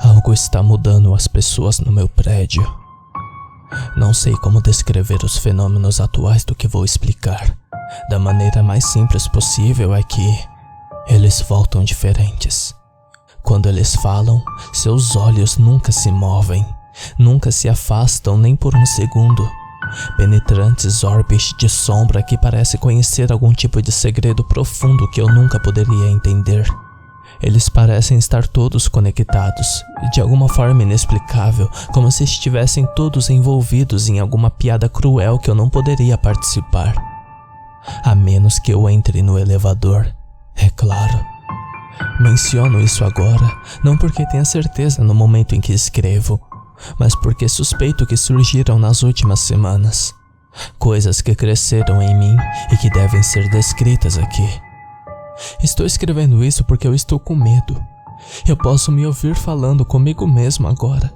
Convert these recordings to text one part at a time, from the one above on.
Algo está mudando as pessoas no meu prédio. Não sei como descrever os fenômenos atuais do que vou explicar. Da maneira mais simples possível é que eles voltam diferentes. Quando eles falam, seus olhos nunca se movem, nunca se afastam nem por um segundo. Penetrantes orbes de sombra que parecem conhecer algum tipo de segredo profundo que eu nunca poderia entender. Eles parecem estar todos conectados, de alguma forma inexplicável, como se estivessem todos envolvidos em alguma piada cruel que eu não poderia participar. A menos que eu entre no elevador, é claro. Menciono isso agora, não porque tenha certeza no momento em que escrevo, mas porque suspeito que surgiram nas últimas semanas. Coisas que cresceram em mim e que devem ser descritas aqui. Estou escrevendo isso porque eu estou com medo. Eu posso me ouvir falando comigo mesmo agora.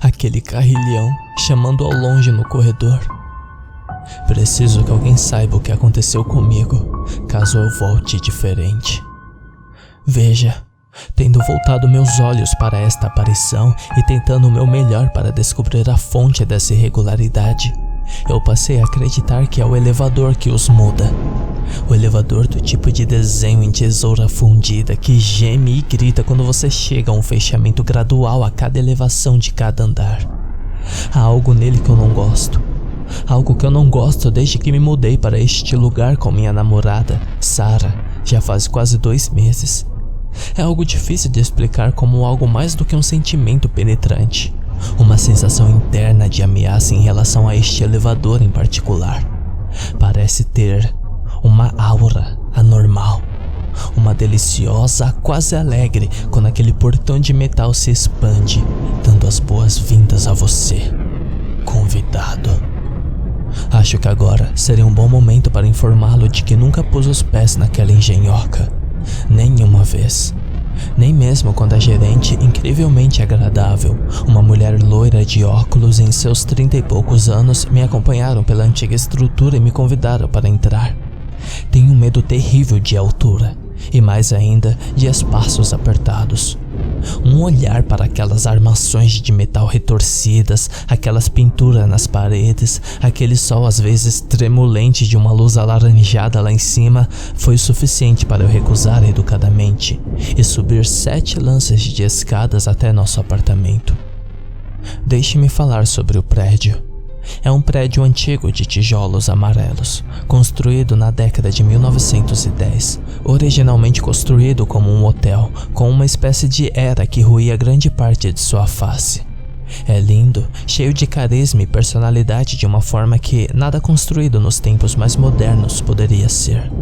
Aquele carrilhão chamando ao longe no corredor. Preciso que alguém saiba o que aconteceu comigo, caso eu volte diferente. Veja, tendo voltado meus olhos para esta aparição e tentando o meu melhor para descobrir a fonte dessa irregularidade, eu passei a acreditar que é o elevador que os muda. O elevador do tipo de desenho em tesoura fundida que geme e grita quando você chega a um fechamento gradual a cada elevação de cada andar. Há algo nele que eu não gosto. Algo que eu não gosto desde que me mudei para este lugar com minha namorada, Sarah, já faz quase 2 meses. É algo difícil de explicar como algo mais do que um sentimento penetrante. Uma sensação interna de ameaça em relação a este elevador em particular. Parece ter uma aura anormal. Uma deliciosa, quase alegre, quando aquele portão de metal se expande, dando as boas-vindas a você, convidado. Acho que agora seria um bom momento para informá-lo de que nunca pus os pés naquela engenhoca. Nenhuma vez. Nem mesmo quando a gerente, incrivelmente agradável, uma mulher loira de óculos em seus 30 e poucos anos, me acompanharam pela antiga estrutura e me convidaram para entrar. Tenho um medo terrível de altura, e mais ainda de espaços apertados. Um olhar para aquelas armações de metal retorcidas, aquelas pinturas nas paredes, aquele sol às vezes tremulente de uma luz alaranjada lá em cima, foi o suficiente para eu recusar educadamente e subir 7 lances de escadas até nosso apartamento. Deixe-me falar sobre o prédio. É um prédio antigo de tijolos amarelos, construído na década de 1910, originalmente construído como um hotel, com uma espécie de era que ruía grande parte de sua face. É lindo, cheio de carisma e personalidade de uma forma que nada construído nos tempos mais modernos poderia ser.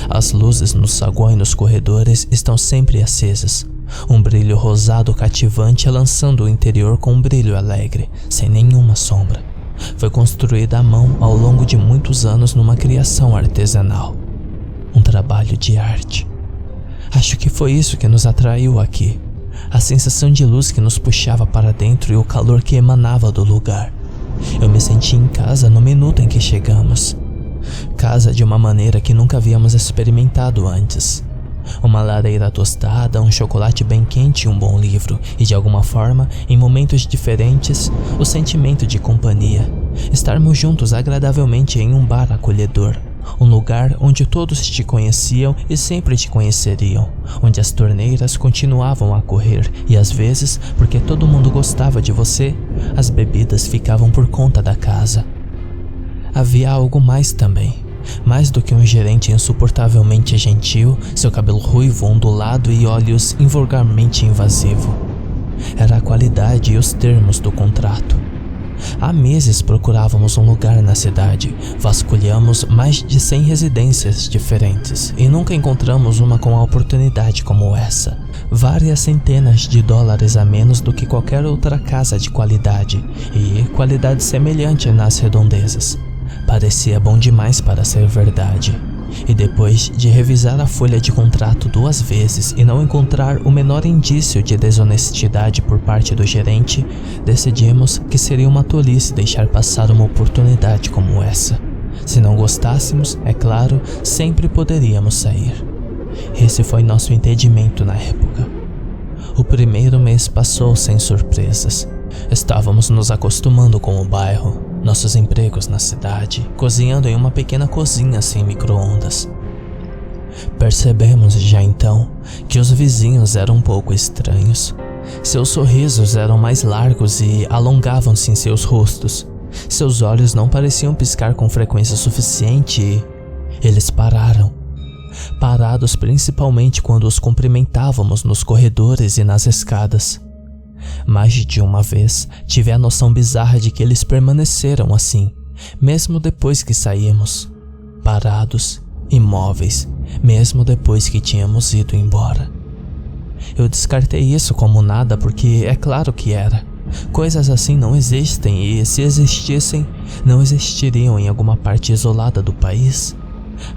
As luzes no saguão e nos corredores estão sempre acesas, um brilho rosado cativante lançando o interior com um brilho alegre, sem nenhuma sombra. Foi construída à mão ao longo de muitos anos numa criação artesanal. Um trabalho de arte. Acho que foi isso que nos atraiu aqui. A sensação de luz que nos puxava para dentro e o calor que emanava do lugar. Eu me senti em casa no minuto em que chegamos. Casa de uma maneira que nunca havíamos experimentado antes. Uma lareira tostada, um chocolate bem quente e um bom livro, e de alguma forma, em momentos diferentes, o sentimento de companhia. Estarmos juntos agradavelmente em um bar acolhedor, um lugar onde todos te conheciam e sempre te conheceriam, onde as torneiras continuavam a correr e às vezes, porque todo mundo gostava de você, as bebidas ficavam por conta da casa. Havia algo mais também. Mais do que um gerente insuportavelmente gentil, seu cabelo ruivo ondulado e olhos invulgarmente invasivo. Era a qualidade e os termos do contrato. Há meses procurávamos um lugar na cidade, vasculhamos mais de 100 residências diferentes e nunca encontramos uma com a oportunidade como essa. Várias centenas de dólares a menos do que qualquer outra casa de qualidade e qualidade semelhante nas redondezas. Parecia bom demais para ser verdade. E depois de revisar a folha de contrato 2 vezes e não encontrar o menor indício de desonestidade por parte do gerente, decidimos que seria uma tolice deixar passar uma oportunidade como essa. Se não gostássemos, é claro, sempre poderíamos sair. Esse foi nosso entendimento na época. O primeiro mês passou sem surpresas. Estávamos nos acostumando com o bairro, nossos empregos na cidade, cozinhando em uma pequena cozinha sem micro-ondas. Percebemos já então que os vizinhos eram um pouco estranhos. Seus sorrisos eram mais largos e alongavam-se em seus rostos. Seus olhos não pareciam piscar com frequência suficiente e eles pararam. Parados principalmente quando os cumprimentávamos nos corredores e nas escadas. Mais de uma vez tive a noção bizarra de que eles permaneceram assim, mesmo depois que saímos, parados, imóveis, mesmo depois que tínhamos ido embora. Eu descartei isso como nada porque é claro que era. Coisas assim não existem e, se existissem, não existiriam em alguma parte isolada do país.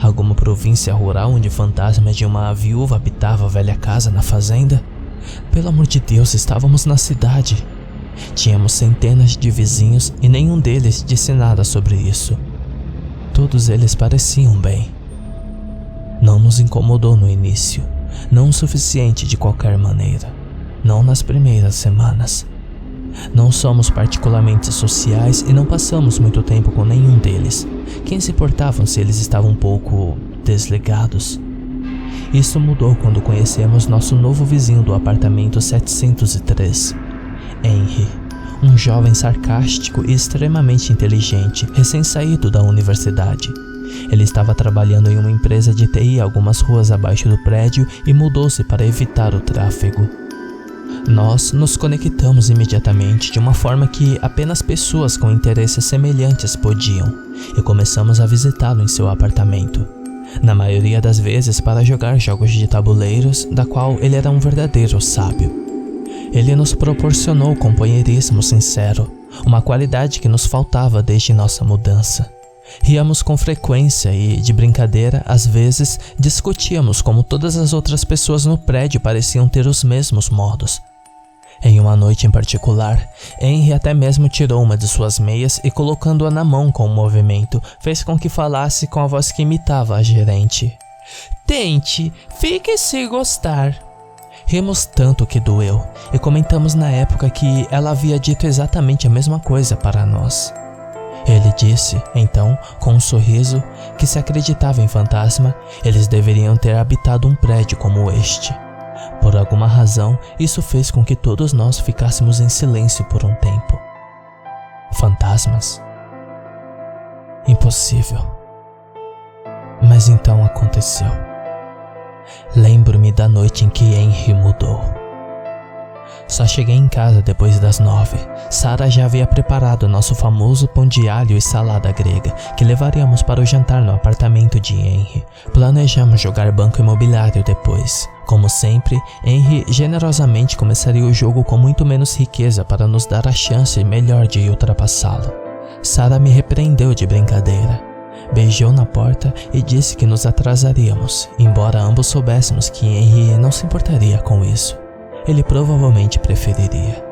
Alguma província rural onde o fantasma de uma viúva habitava a velha casa na fazenda? Pelo amor de Deus, estávamos na cidade. Tínhamos centenas de vizinhos e nenhum deles disse nada sobre isso. Todos eles pareciam bem. Não nos incomodou no início, não o suficiente de qualquer maneira, não nas primeiras semanas. Não somos particularmente sociais e não passamos muito tempo com nenhum deles. Quem se importavam se eles estavam um pouco desligados? Isso mudou quando conhecemos nosso novo vizinho do apartamento 703, Henry, um jovem sarcástico e extremamente inteligente, recém-saído da universidade. Ele estava trabalhando em uma empresa de TI algumas ruas abaixo do prédio e mudou-se para evitar o tráfego. Nós nos conectamos imediatamente de uma forma que apenas pessoas com interesses semelhantes podiam, e começamos a visitá-lo em seu apartamento. Na maioria das vezes para jogar jogos de tabuleiros, da qual ele era um verdadeiro sábio. Ele nos proporcionou companheirismo sincero, uma qualidade que nos faltava desde nossa mudança. Ríamos com frequência e, de brincadeira, às vezes, discutíamos como todas as outras pessoas no prédio pareciam ter os mesmos modos. Em uma noite em particular, Henry até mesmo tirou uma de suas meias e, colocando-a na mão com um movimento, fez com que falasse com a voz que imitava a gerente. "Tente, fique se gostar." Rimos tanto que doeu, e comentamos na época que ela havia dito exatamente a mesma coisa para nós. Ele disse, então, com um sorriso, que se acreditava em fantasma, eles deveriam ter habitado um prédio como este. Por alguma razão, isso fez com que todos nós ficássemos em silêncio por um tempo. Fantasmas? Impossível. Mas então aconteceu. Lembro-me da noite em que Henry mudou. Só cheguei em casa depois das 9. Sarah já havia preparado nosso famoso pão de alho e salada grega, que levaríamos para o jantar no apartamento de Henry. Planejamos jogar banco imobiliário depois. Como sempre, Henry generosamente começaria o jogo com muito menos riqueza para nos dar a chance melhor de ultrapassá-lo. Sarah me repreendeu de brincadeira. Beijou na porta e disse que nos atrasaríamos, embora ambos soubéssemos que Henry não se importaria com isso. Ele provavelmente preferiria.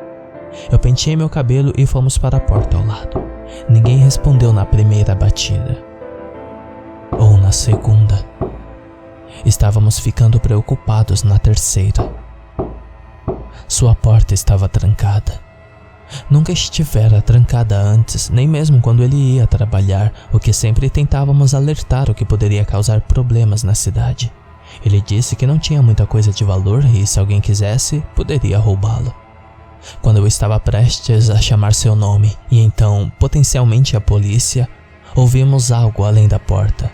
Eu penteei meu cabelo e fomos para a porta ao lado. Ninguém respondeu na primeira batida. Ou na segunda. Estávamos ficando preocupados na terceira. Sua porta estava trancada. Nunca estivera trancada antes, nem mesmo quando ele ia trabalhar, o que sempre tentávamos alertar o que poderia causar problemas na cidade. Ele disse que não tinha muita coisa de valor e, se alguém quisesse, poderia roubá-lo. Quando eu estava prestes a chamar seu nome, e então, potencialmente a polícia, ouvimos algo além da porta.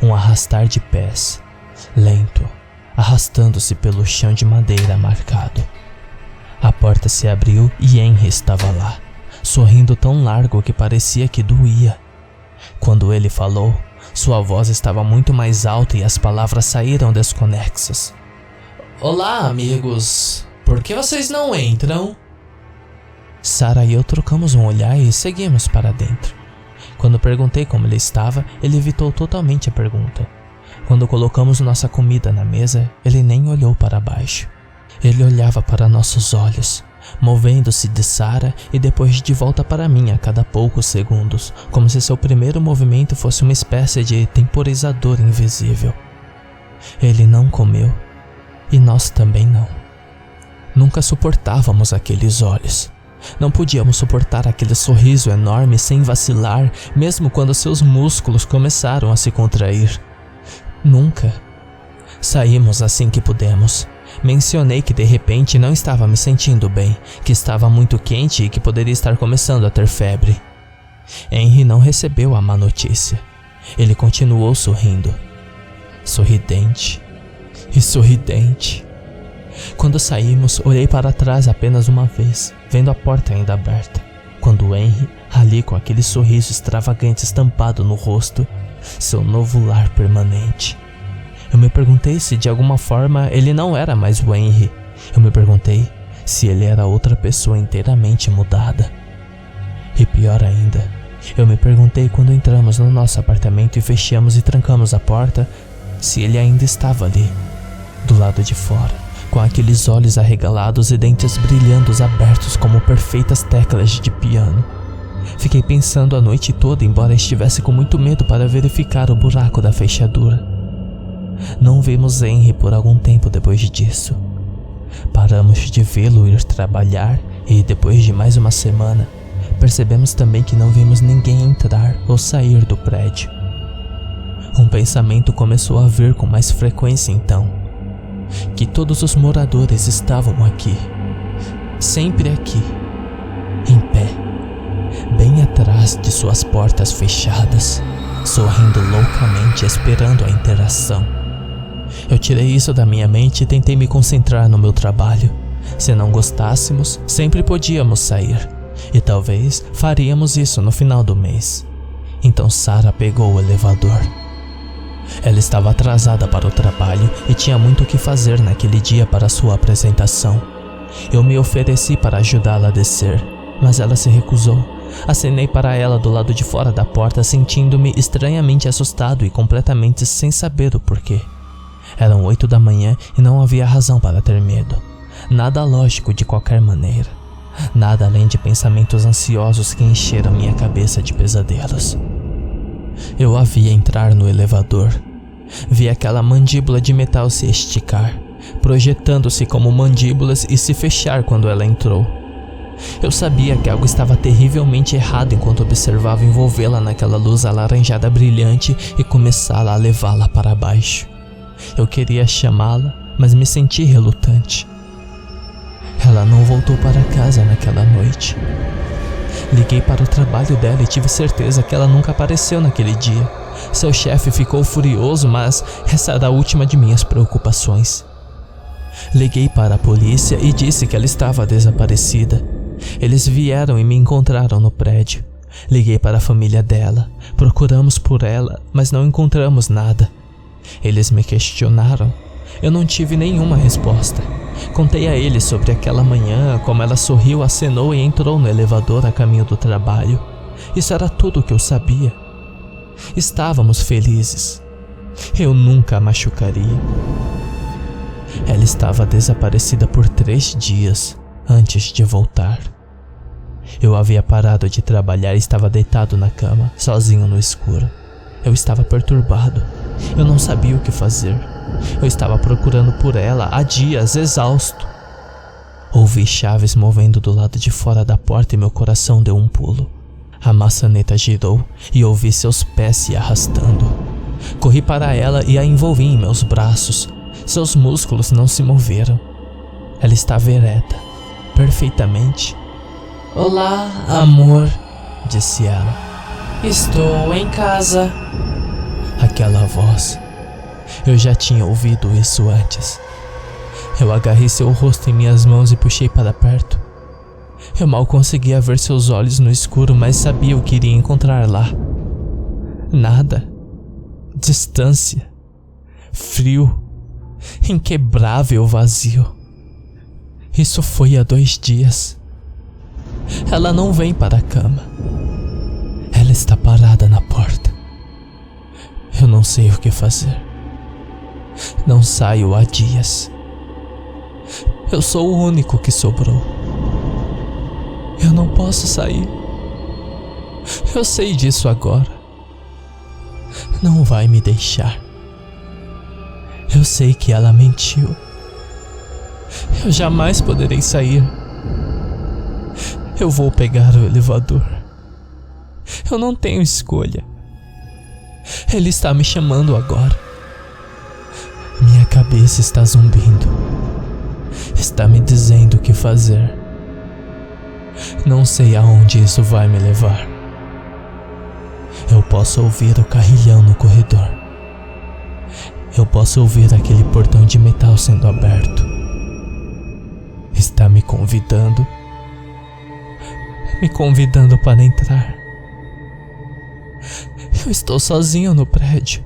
Um arrastar de pés, lento, arrastando-se pelo chão de madeira marcado. A porta se abriu e Henry estava lá, sorrindo tão largo que parecia que doía. Quando ele falou, sua voz estava muito mais alta e as palavras saíram desconexas. "Olá, amigos. Por que vocês não entram?" Sarah e eu trocamos um olhar e seguimos para dentro. Quando perguntei como ele estava, ele evitou totalmente a pergunta. Quando colocamos nossa comida na mesa, ele nem olhou para baixo. Ele olhava para nossos olhos, movendo-se de Sarah e depois de volta para mim a cada poucos segundos, como se seu primeiro movimento fosse uma espécie de temporizador invisível. Ele não comeu, e nós também não. Nunca suportávamos aqueles olhos. Não podíamos suportar aquele sorriso enorme sem vacilar, mesmo quando seus músculos começaram a se contrair. Nunca. Saímos assim que pudemos. Mencionei que de repente não estava me sentindo bem, que estava muito quente e que poderia estar começando a ter febre. Henry não recebeu a má notícia. Ele continuou sorrindo. Sorridente. E sorridente. Quando saímos, olhei para trás apenas uma vez, vendo a porta ainda aberta, quando Henry, ali com aquele sorriso extravagante estampado no rosto, seu novo lar permanente. Eu me perguntei se de alguma forma ele não era mais o Henry. Eu me perguntei se ele era outra pessoa inteiramente mudada. E pior ainda, eu me perguntei quando entramos no nosso apartamento e fechamos e trancamos a porta, se ele ainda estava ali, do lado de fora, com aqueles olhos arregalados e dentes brilhando abertos como perfeitas teclas de piano. Fiquei pensando a noite toda, embora estivesse com muito medo para verificar o buraco da fechadura. Não vimos Henry por algum tempo depois disso. Paramos de vê-lo ir trabalhar e, depois de mais uma semana, percebemos também que não vimos ninguém entrar ou sair do prédio. Um pensamento começou a vir com mais frequência então. Que todos os moradores estavam aqui, sempre aqui, em pé, bem atrás de suas portas fechadas, sorrindo loucamente esperando a interação. Eu tirei isso da minha mente e tentei me concentrar no meu trabalho. Se não gostássemos, sempre podíamos sair, e talvez faríamos isso no final do mês. Então Sarah pegou o elevador. Ela estava atrasada para o trabalho e tinha muito o que fazer naquele dia para sua apresentação. Eu me ofereci para ajudá-la a descer, mas ela se recusou. Acenei para ela do lado de fora da porta, sentindo-me estranhamente assustado e completamente sem saber o porquê. Eram 8 da manhã e não havia razão para ter medo. Nada lógico de qualquer maneira. Nada além de pensamentos ansiosos que encheram minha cabeça de pesadelos. Eu a vi entrar no elevador. Vi aquela mandíbula de metal se esticar, projetando-se como mandíbulas e se fechar quando ela entrou. Eu sabia que algo estava terrivelmente errado enquanto observava envolvê-la naquela luz alaranjada brilhante e começá-la a levá-la para baixo. Eu queria chamá-la, mas me senti relutante. Ela não voltou para casa naquela noite. Liguei para o trabalho dela e tive certeza que ela nunca apareceu naquele dia. Seu chefe ficou furioso, mas essa era a última de minhas preocupações. Liguei para a polícia e disse que ela estava desaparecida. Eles vieram e me encontraram no prédio. Liguei para a família dela. Procuramos por ela, mas não encontramos nada. Eles me questionaram. Eu não tive nenhuma resposta. Contei a eles sobre aquela manhã, como ela sorriu, acenou e entrou no elevador a caminho do trabalho. Isso era tudo o que eu sabia. Estávamos felizes. Eu nunca a machucaria. Ela estava desaparecida por 3 dias antes de voltar. Eu havia parado de trabalhar e estava deitado na cama, sozinho no escuro. Eu estava perturbado. Eu não sabia o que fazer. Eu estava procurando por ela há dias, exausto. Ouvi chaves movendo do lado de fora da porta e meu coração deu um pulo. A maçaneta girou e ouvi seus pés se arrastando. Corri para ela e a envolvi em meus braços. Seus músculos não se moveram. Ela estava ereta, perfeitamente. Olá, amor, disse ela. Estou em casa. Aquela voz. Eu já tinha ouvido isso antes. Eu agarrei seu rosto em minhas mãos e puxei para perto. Eu mal conseguia ver seus olhos no escuro, mas sabia o que iria encontrar lá. Nada. Distância. Frio. Inquebrável vazio. Isso foi há 2 dias. Ela não vem para a cama. Ela está parada na porta. Eu não sei o que fazer. Não saio há dias. Eu sou o único que sobrou. Eu não posso sair. Eu sei disso agora. Não vai me deixar. Eu sei que ela mentiu. Eu jamais poderei sair. Eu vou pegar o elevador. Eu não tenho escolha. Ele está me chamando agora. Minha cabeça está zumbindo. Está me dizendo o que fazer. Não sei aonde isso vai me levar. Eu posso ouvir o carrilhão no corredor. Eu posso ouvir aquele portão de metal sendo aberto. Está me convidando para entrar. Eu estou sozinho no prédio.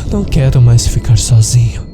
Eu não quero mais ficar sozinho.